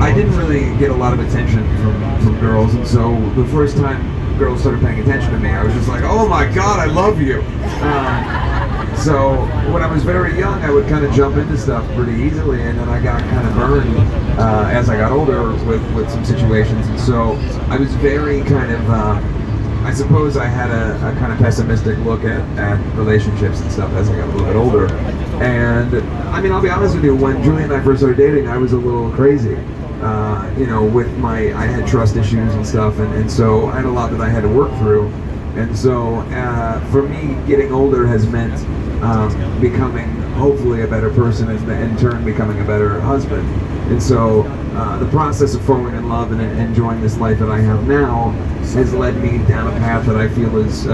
I didn't really get a lot of attention from girls, and so the first time girls started paying attention to me, I was just like, oh my god, I love you. So when I was very young, I would kind of jump into stuff pretty easily, and then I got kind of burned as I got older with some situations, and so I was very kind of, I suppose I had a kind of pessimistic look at relationships and stuff as I got a little bit older. And I mean, I'll be honest with you, when Julie and I first started dating, I was a little crazy. I had trust issues and stuff, and so I had a lot that I had to work through. And so for me, getting older has meant becoming hopefully a better person, and in turn becoming a better husband. And so the process of falling in love and enjoying this life that I have now has led me down a path that I feel is,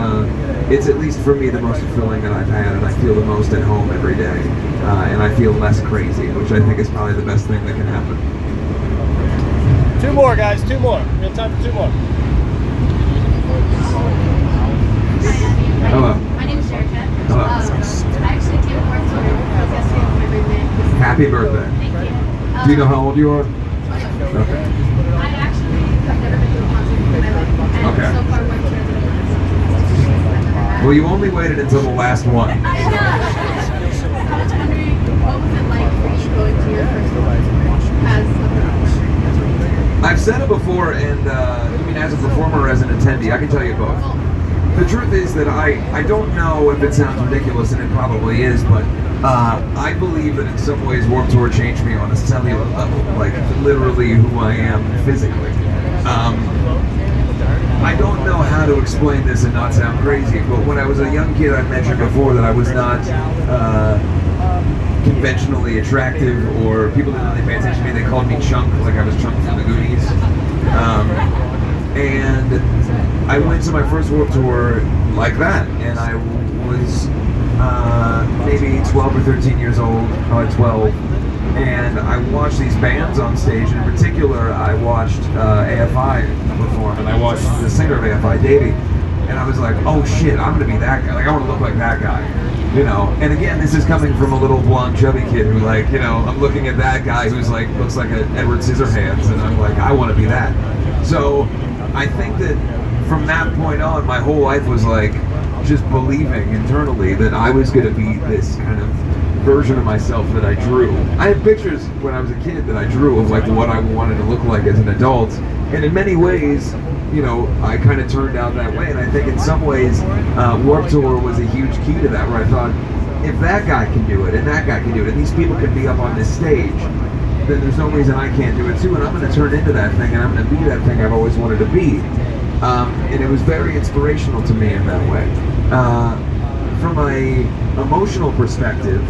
it's at least for me the most fulfilling that I've had, and I feel the most at home every day. And I feel less crazy, which I think is probably the best thing that can happen. 2 more, guys, 2 more. We have time for 2 more. Hello. My name is Erica. Hello. I actually came to work today because yesterday was my birthday. Happy birthday. Thank you. Do you know how old you are? 20. Okay. I actually have never been to a concert in my life. And Okay. so far went to I've never had. Well, you only waited until the last one. I know. I was wondering, what was it like for you going to your first concert as a performer? I've said it before, and I mean, as a performer or as an attendee, I can tell you both. The truth is that I don't know if it sounds ridiculous, and it probably is, but I believe that in some ways Warped Tour changed me on a cellular level, like literally who I am physically. I don't know how to explain this and not sound crazy, but when I was a young kid, I mentioned before that I was not conventionally attractive, or people didn't really pay attention to me. They called me Chunk, like I was Chunk from the Goonies. And I went to my first Warped Tour like that, and I was maybe 12 or 13 years old, probably 12, and I watched these bands on stage, and in particular I watched AFI perform, and I watched the singer of AFI, Davey, and I was like, oh shit, I'm gonna be that guy, like I want to look like that guy, you know. And again, this is coming from a little blonde chubby kid who, like, you know, I'm looking at that guy who's like, looks like an Edward Scissorhands, and I'm like, I want to be that. So I think that from that point on, my whole life was like just believing internally that I was going to be this kind of version of myself that I drew. I had pictures when I was a kid that I drew of like what I wanted to look like as an adult, and in many ways, you know, I kind of turned out that way. And I think in some ways, Warped Tour was a huge key to that, where I thought, if that guy can do it, and that guy can do it, and these people can be up on this stage, then there's no reason I can't do it too, and I'm going to turn into that thing, and I'm going to be that thing I've always wanted to be. And it was very inspirational to me in that way. From a emotional perspective,